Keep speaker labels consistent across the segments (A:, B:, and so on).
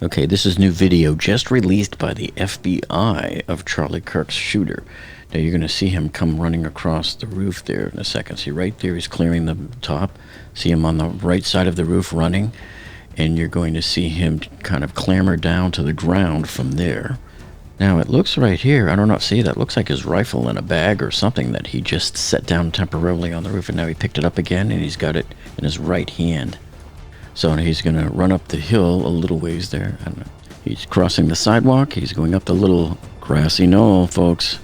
A: Okay, this is new video just released by the FBI of Charlie Kirk Shooter. Now you're going to see him come running across the roof there in a second. See right there, he's clearing the top. See him on the right side of the roof running. And you're going to see him kind of clamber down to the ground from there. Now it looks right here, I don't know, see that looks like his rifle in a bag or something that he just set down temporarily on the roof, and now he picked it up again and he's got it in his right hand. So he's going to run up the hill a little ways there. And he's crossing the sidewalk. He's going up the little grassy knoll, folks.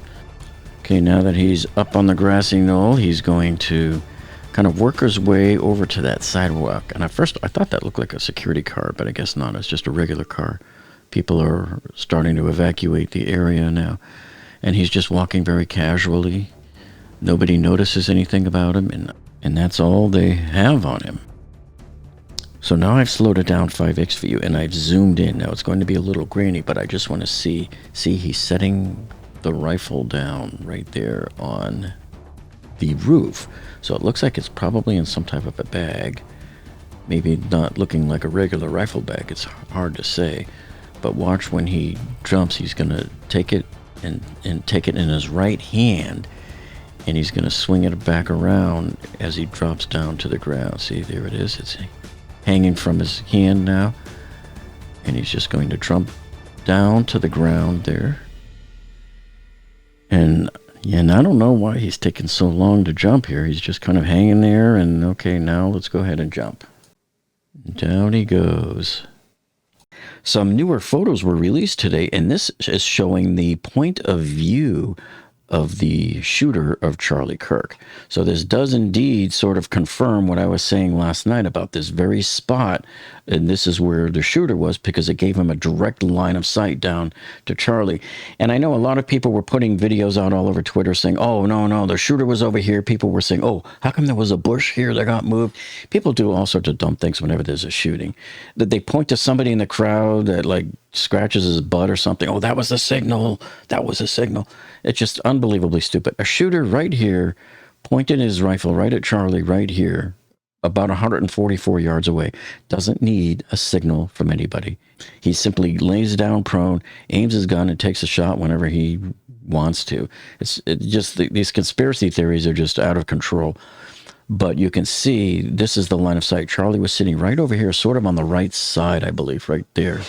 A: Okay, now that he's up on the grassy knoll, he's going to kind of work his way over to that sidewalk. And at first, I thought that looked like a security car, but I guess not. It's just a regular car. People are starting to evacuate the area now. And he's just walking very casually. Nobody notices anything about him, and that's all they have on him. So now I've slowed it down 5x for you, and I've zoomed in. Now it's going to be a little grainy, but I just want to see he's setting the rifle down right there on the roof. So it looks like it's probably in some type of a bag. Maybe not looking like a regular rifle bag. It's hard to say. But watch when he jumps, he's going to take it and take it in his right hand, and he's going to swing it back around as he drops down to the ground. See, there it is. It's hanging from his hand now, and he's just going to jump down to the ground there. And I don't know why he's taking so long to jump here. He's just kind of hanging there, and okay, now let's go ahead and jump. Down he goes. Some newer photos were released today, and this is showing the point of view of the shooter of Charlie Kirk. So this does indeed sort of confirm what I was saying last night about this very spot, and this is where the shooter was, because it gave him a direct line of sight down to Charlie. And I know a lot of people were putting videos out all over Twitter saying, oh, no, the shooter was over here. People were saying, oh, how come there was a bush here that got moved? People do all sorts of dumb things whenever there's a shooting. That they point to somebody in the crowd that like scratches his butt or something. Oh, that was a signal. That was a signal. It's just unbelievably stupid. A shooter right here pointed his rifle right at Charlie right here, about 144 yards away. Doesn't need a signal from anybody. He simply lays down prone, aims his gun, and takes a shot whenever he wants to. These conspiracy theories are just out of control. But you can see this is the line of sight. Charlie was sitting right over here, sort of on the right side, I believe, right there.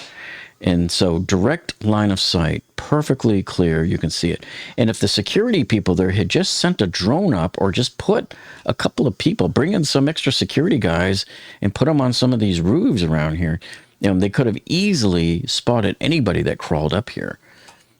A: And so direct line of sight, perfectly clear, you can see it. And if the security people there had just sent a drone up, or just put a couple of people, bring in some extra security guys and put them on some of these roofs around here, they could have easily spotted anybody that crawled up here.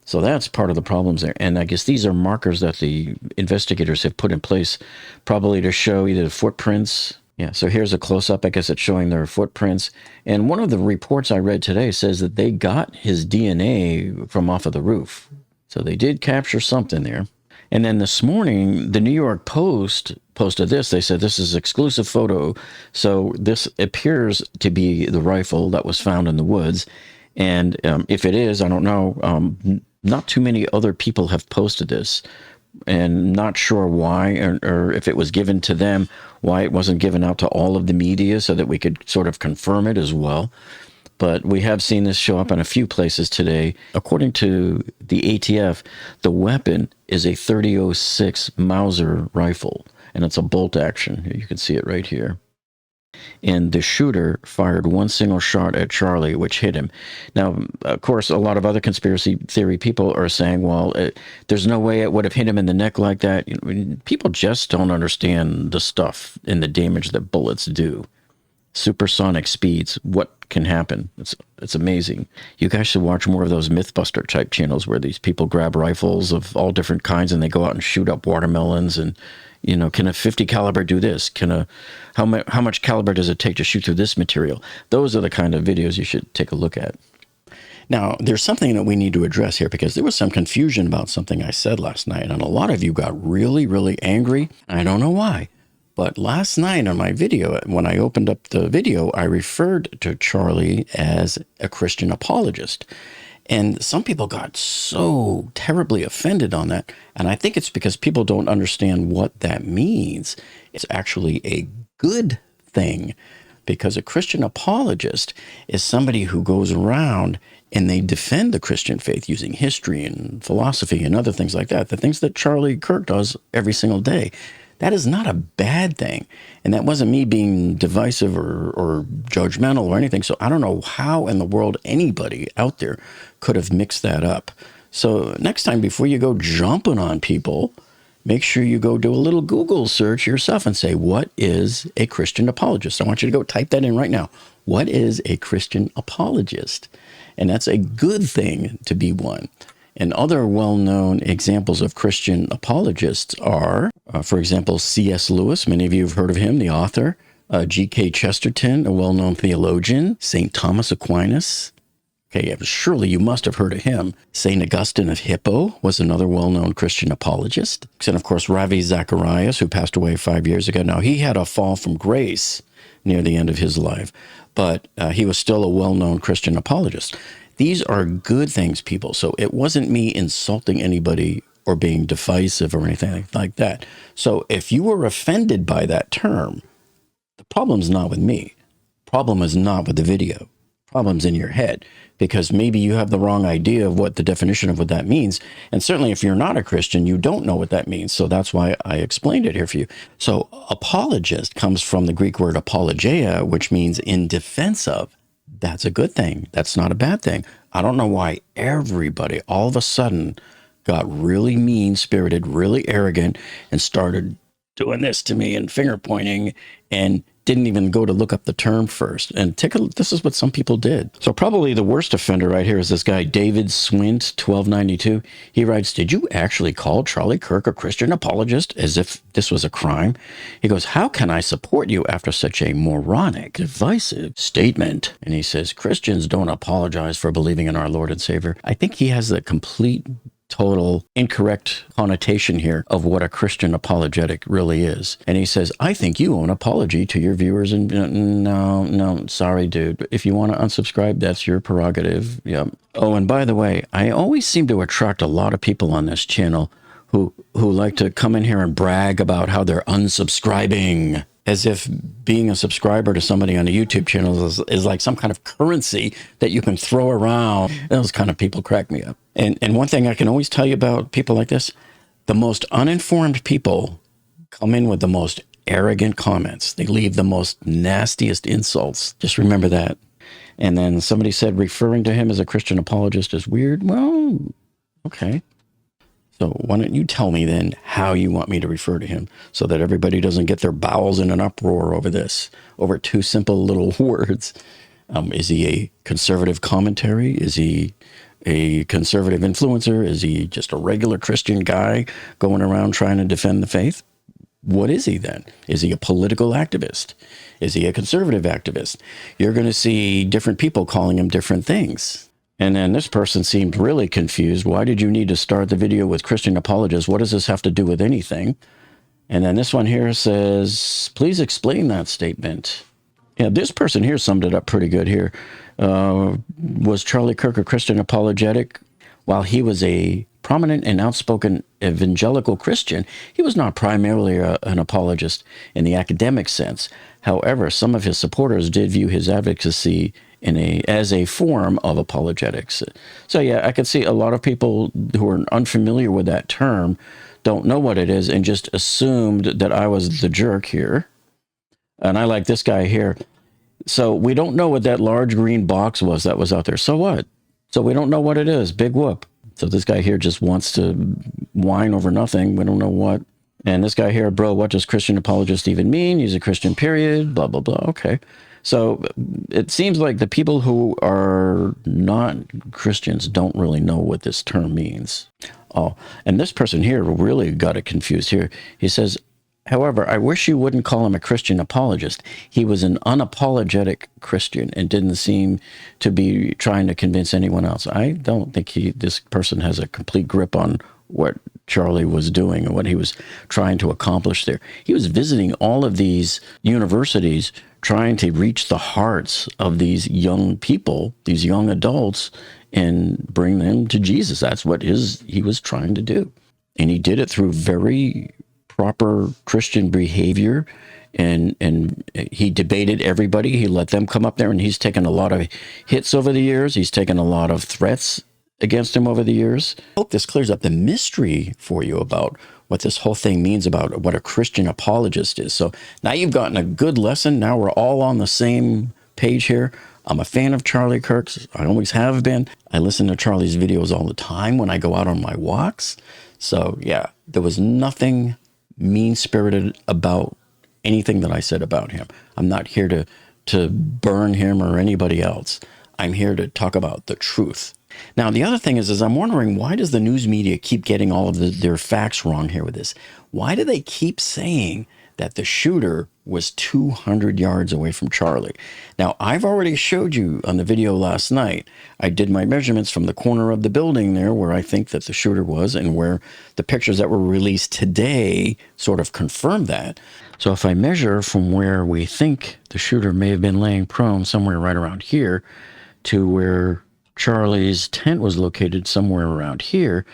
A: So that's part of the problems there. And I guess these are markers that the investigators have put in place, probably to show either the footprints. Yeah, so here's a close-up. I guess it's showing their footprints. And one of the reports I read today says that they got his DNA from off of the roof. So they did capture something there. And then this morning, the New York Post posted this. They said this is exclusive photo. So this appears to be the rifle that was found in the woods. And if it is, I don't know. Not too many other people have posted this. And not sure why, or if it was given to them, why it wasn't given out to all of the media so that we could sort of confirm it as well. But we have seen this show up in a few places today. According to the ATF, the weapon is a 30-06 Mauser rifle, and it's a bolt action. You can see it right here. And the shooter fired one single shot at Charlie, which hit him. Now, of course, a lot of other conspiracy theory people are saying, well, there's no way it would have hit him in the neck like that. People just don't understand the stuff and the damage that bullets do. Supersonic speeds, what can happen? It's amazing. You guys should watch more of those Mythbuster type channels where these people grab rifles of all different kinds and they go out and shoot up watermelons. And can a 50 caliber do this? How much caliber does it take to shoot through this material? Those are the kind of videos you should take a look at. Now, there's something that we need to address here, because there was some confusion about something I said last night, and a lot of you got really, really angry. I don't know why. But last night on my video, when I opened up the video, I referred to Charlie as a Christian apologist. And some people got so terribly offended on that. And I think it's because people don't understand what that means. It's actually a good thing because a Christian apologist is somebody who goes around and they defend the Christian faith using history and philosophy and other things like that, the things that Charlie Kirk does every single day. That is not a bad thing. And that wasn't me being divisive or judgmental or anything. So I don't know how in the world anybody out there could have mixed that up. So next time, before you go jumping on people, make sure you go do a little Google search yourself and say, what is a Christian apologist? I want you to go type that in right now. What is a Christian apologist? And that's a good thing to be one. And other well-known examples of Christian apologists are, for example, C.S. Lewis. Many of you have heard of him, the author. G.K. Chesterton, a well-known theologian. St. Thomas Aquinas. Okay, surely you must have heard of him. St. Augustine of Hippo was another well-known Christian apologist. And of course, Ravi Zacharias, who passed away 5 years ago. Now, he had a fall from grace near the end of his life, but he was still a well-known Christian apologist. These are good things, people. So it wasn't me insulting anybody or being divisive or anything like that. So if you were offended by that term, the problem's not with me. Problem is not with the video. Problem's in your head, because maybe you have the wrong idea of what the definition of what that means. And certainly if you're not a Christian, you don't know what that means. So that's why I explained it here for you. So apologist comes from the Greek word apologia, which means in defense of. That's a good thing. That's not a bad thing. I don't know why everybody all of a sudden got really mean-spirited, really arrogant, and started doing this to me and finger pointing and didn't even go to look up the term first. And this is what some people did. So probably the worst offender right here is this guy, David Swint, 1292. He writes, did you actually call Charlie Kirk a Christian apologist as if this was a crime? He goes, how can I support you after such a moronic, divisive statement? And he says, Christians don't apologize for believing in our Lord and Savior. I think he has the complete total incorrect connotation here of what a Christian apologetic really is. And he says, I think you owe an apology to your viewers. And no, sorry, dude. If you want to unsubscribe, that's your prerogative. Yeah. Oh, and by the way, I always seem to attract a lot of people on this channel who like to come in here and brag about how they're unsubscribing, as if being a subscriber to somebody on a YouTube channel is like some kind of currency that you can throw around. Those kind of people crack me up. And one thing I can always tell you about people like this, the most uninformed people come in with the most arrogant comments. They leave the most nastiest insults. Just remember that. And then somebody said referring to him as a Christian apologist is weird. Well, okay. So why don't you tell me then how you want me to refer to him so that everybody doesn't get their bowels in an uproar over this, over two simple little words. Is he a conservative commentary? Is he a conservative influencer? Is he just a regular Christian guy going around trying to defend the faith? What is he then? Is he a political activist? Is he a conservative activist? You're going to see different people calling him different things. And then this person seemed really confused. Why did you need to start the video with Christian apologists? What does this have to do with anything? And then this one here says, please explain that statement. Yeah, this person here summed it up pretty good here. Was Charlie Kirk a Christian apologetic? While he was a prominent and outspoken evangelical Christian, he was not primarily an apologist in the academic sense. However, some of his supporters did view his advocacy as a form of apologetics. So yeah, I could see a lot of people who are unfamiliar with that term don't know what it is and just assumed that I was the jerk here. And I like this guy here. So we don't know what that large green box was that was out there. So what? So we don't know what it is. Big whoop. So this guy here just wants to whine over nothing. We don't know what. And this guy here, bro, what does Christian apologist even mean? Use a Christian period, blah, blah, blah. Okay. So it seems like the people who are not Christians don't really know what this term means. Oh, and this person here really got it confused here. He says, however, I wish you wouldn't call him a Christian apologist. He was an unapologetic Christian and didn't seem to be trying to convince anyone else. I don't think this person has a complete grip on what Charlie was doing and what he was trying to accomplish there. He was visiting all of these universities trying to reach the hearts of these young people, these young adults, and bring them to Jesus. That's what he was trying to do. And he did it through very proper Christian behavior and he debated everybody. He let them come up there, and he's taken a lot of hits over the years. He's taken a lot of threats against him over the years. I hope this clears up the mystery for you about what this whole thing means, about what a Christian apologist is. So now you've gotten a good lesson. Now we're all on the same page here. I'm a fan of Charlie Kirk's. I always have been. I listen to Charlie's videos all the time when I go out on my walks. So yeah, there was nothing mean-spirited about anything that I said about him. I'm not here to burn him or anybody else. I'm here to talk about the truth. Now, the other thing is I'm wondering, why does the news media keep getting all of their facts wrong here with this? Why do they keep saying that the shooter was 200 yards away from Charlie? Now, I've already showed you on the video last night. I did my measurements from the corner of the building there where I think that the shooter was, and where the pictures that were released today sort of confirm that. So if I measure from where we think the shooter may have been laying prone, somewhere right around here, to where Charlie's tent was located, somewhere around here,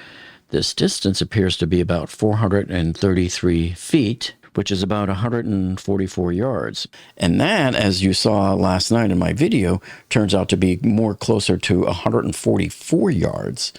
A: this distance appears to be about 433 feet, which is about 144 yards. And that, as you saw last night in my video, turns out to be more closer to 144 yards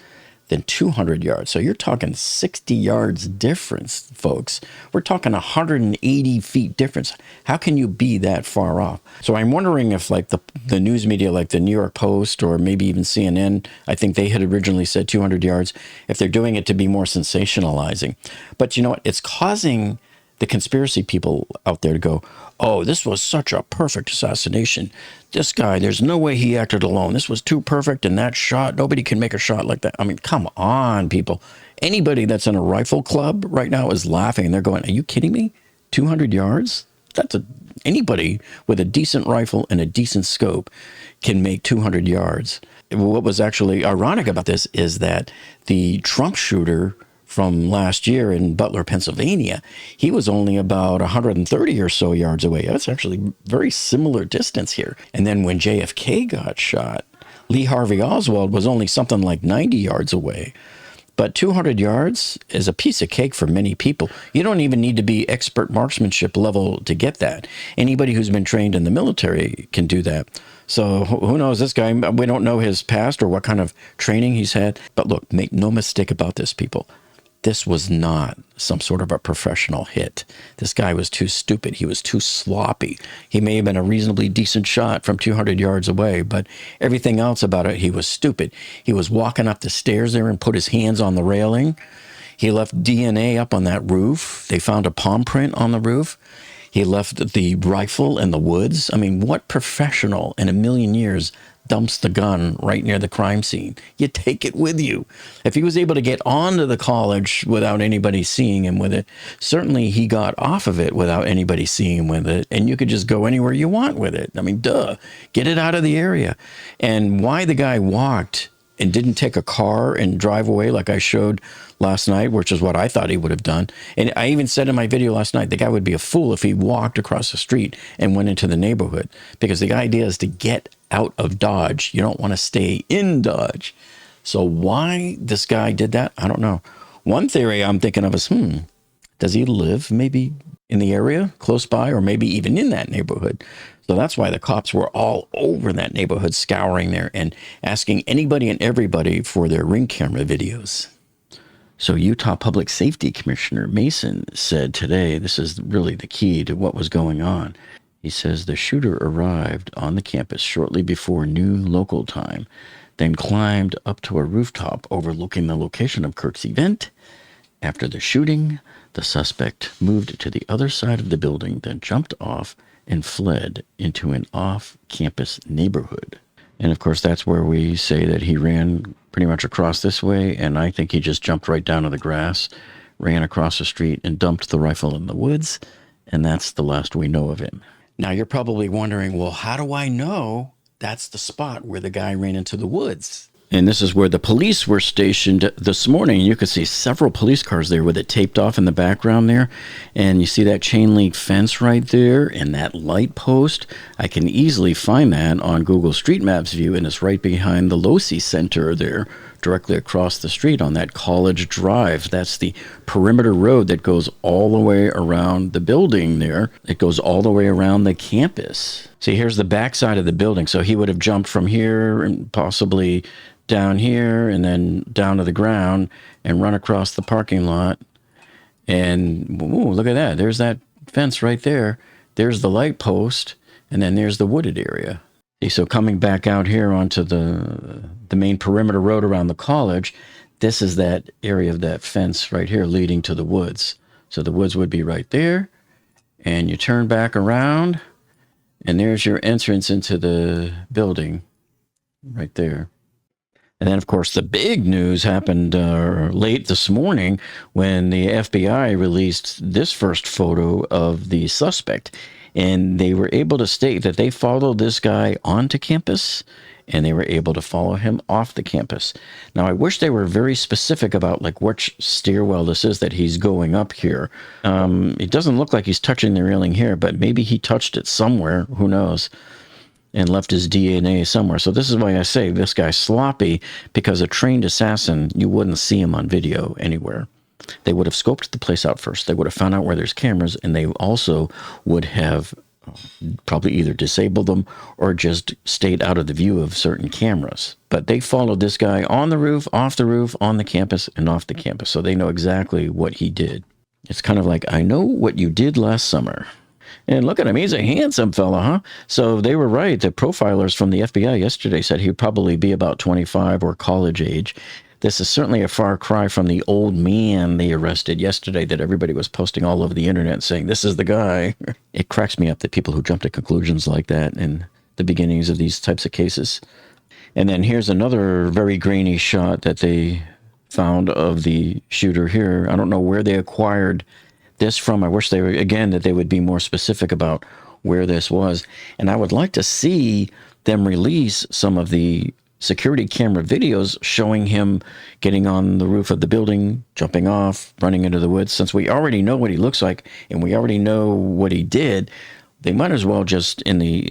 A: than 200 yards. So you're talking 60 yards difference, folks. We're talking 180 feet difference. How can you be that far off? So I'm wondering if like the news media, like the New York Post or maybe even CNN, I think they had originally said 200 yards, if they're doing it to be more sensationalizing. But you know what? It's causing the conspiracy people out there to go, oh, this was such a perfect assassination. This guy, there's no way he acted alone. This was too perfect, and that shot, nobody can make a shot like that. I mean, come on, people. Anybody that's in a rifle club right now is laughing, and they're going, are you kidding me? 200 yards? Anybody with a decent rifle and a decent scope can make 200 yards. What was actually ironic about this is that the Trump shooter from last year in Butler, Pennsylvania, he was only about 130 or so yards away. That's actually very similar distance here. And then when JFK got shot, Lee Harvey Oswald was only something like 90 yards away. But 200 yards is a piece of cake for many people. You don't even need to be expert marksmanship level to get that. Anybody who's been trained in the military can do that. So who knows, this guy, we don't know his past or what kind of training he's had. But look, make no mistake about this, people. This was not some sort of a professional hit. This guy was too stupid. He was too sloppy. He may have been a reasonably decent shot from 200 yards away, but everything else about it, he was stupid. He was walking up the stairs there and put his hands on the railing. He left DNA up on that roof. They found a palm print on the roof. He left the rifle in the woods. I mean, what professional in a million years dumps the gun right near the crime scene? You take it with you. If he was able to get onto the college without anybody seeing him with it, certainly he got off of it without anybody seeing him with it, and you could just go anywhere you want with it. I mean, duh, get it out of the area. And why the guy walked and didn't take a car and drive away like I showed last night, which is what I thought he would have done. And I even said in my video last night, the guy would be a fool if he walked across the street and went into the neighborhood, because the idea is to get out of Dodge. You don't want to stay in Dodge. So why this guy did that, I don't know. One theory I'm thinking of is, does he live maybe in the area close by, or maybe even in that neighborhood? So that's why the cops were all over that neighborhood, scouring there and asking anybody and everybody for their Ring camera videos. So Utah Public Safety Commissioner Mason said today, this is really the key to what was going on. He says the shooter arrived on the campus shortly before noon local time, then climbed up to a rooftop overlooking the location of Kirk's event. After the shooting, the suspect moved to the other side of the building, then jumped off and fled into an off-campus neighborhood. And of course, that's where we say that he ran pretty much across this way, and I think he just jumped right down to the grass, ran across the street, and dumped the rifle in the woods, and that's the last we know of him. Now, you're probably wondering, well, how do I know that's the spot where the guy ran into the woods? And this is where the police were stationed this morning. You could see several police cars there with it taped off in the background there. And you see that chain link fence right there and that light post. I can easily find that on Google Street Maps view, and it's right behind the Losi Center there, directly across the street on that College Drive. That's the perimeter road that goes all the way around the building there. It goes all the way around the campus. See, here's the back side of the building. So he would have jumped from here and possibly down here and then down to the ground and run across the parking lot. And ooh, look at that. There's that fence right there. There's the light post. And then there's the wooded area. So coming back out here onto the main perimeter road around the college, this is that area of that fence right here leading to the woods. So the woods would be right there. And you turn back around, and there's your entrance into the building right there. And then, of course, the big news happened late this morning when the FBI released this first photo of the suspect. And they were able to state that they followed this guy onto campus and they were able to follow him off the campus. Now, I wish they were very specific about like which stairwell this is that he's going up here. It doesn't look like he's touching the railing here, but maybe he touched it somewhere, who knows, and left his DNA somewhere. So this is why I say this guy's sloppy, because a trained assassin, you wouldn't see him on video anywhere. They would have scoped the place out first. They would have found out where there's cameras, and they also would have probably either disabled them or just stayed out of the view of certain cameras. But they followed this guy on the roof, off the roof, on the campus, and off the campus. So they know exactly what he did. It's kind of like, I know what you did last summer. And look at him. He's a handsome fella, huh? So they were right. The profilers from the FBI yesterday said he'd probably be about 25 or college age. This is certainly a far cry from the old man they arrested yesterday that everybody was posting all over the internet saying, this is the guy. It cracks me up that people who jump to conclusions like that in the beginnings of these types of cases. And then here's another very grainy shot that they found of the shooter here. I don't know where they acquired this from. I wish they were, again, that they would be more specific about where this was. And I would like to see them release some of the security camera videos showing him getting on the roof of the building, jumping off, running into the woods. Since we already know what he looks like and we already know what he did, they might as well just, in the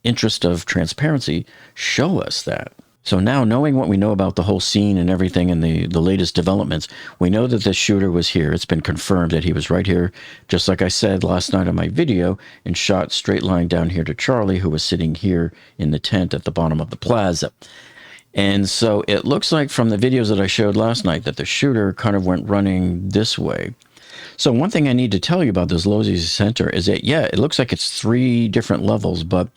A: interest of transparency, show us that. So now, knowing what we know about the whole scene and everything and the latest developments, we know that the shooter was here. It's been confirmed that he was right here, just like I said last night on my video, and shot straight line down here to Charlie, who was sitting here in the tent at the bottom of the plaza. And so it looks like from the videos that I showed last night that the shooter kind of went running this way. So one thing I need to tell you about this Losey Center is that, yeah, it looks like it's 3 different levels, but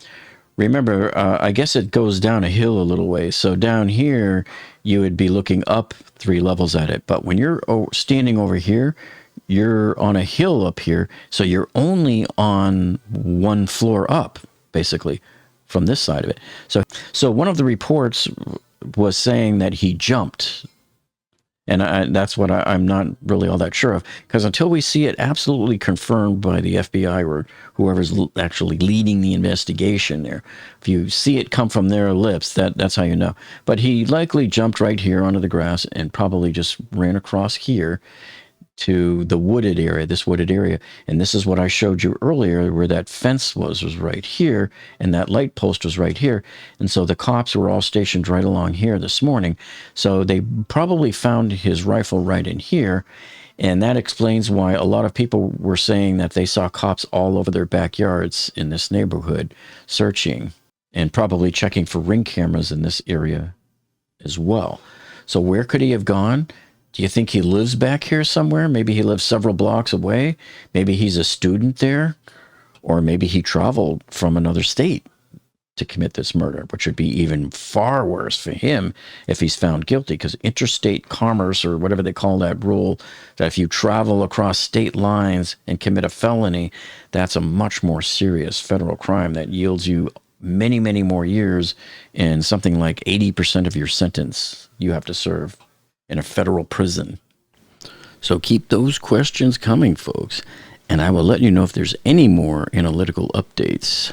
A: remember, I guess it goes down a hill a little way. So down here, you would be looking up 3 levels at it. But when you're standing over here, you're on a hill up here. So you're only on 1 floor up, basically, from this side of it. So one of the reports was saying that he jumped. And that's what I'm not really all that sure of, because until we see it absolutely confirmed by the FBI or whoever's actually leading the investigation there, if you see it come from their lips, that's how you know. But he likely jumped right here onto the grass and probably just ran across here to the wooded area, this wooded area. And this is what I showed you earlier, where that fence was right here, and that light post was right here. And so the cops were all stationed right along here this morning. So they probably found his rifle right in here. And that explains why a lot of people were saying that they saw cops all over their backyards in this neighborhood searching and probably checking for ring cameras in this area as well. So where could he have gone? Do you think he lives back here somewhere? Maybe he lives several blocks away. Maybe he's a student there. Or maybe he traveled from another state to commit this murder, which would be even far worse for him if he's found guilty, because interstate commerce, or whatever they call that rule, that if you travel across state lines and commit a felony, that's a much more serious federal crime that yields you many, many more years and something like 80% of your sentence you have to serve in a federal prison. So keep those questions coming, folks, and I will let you know if there's any more analytical updates.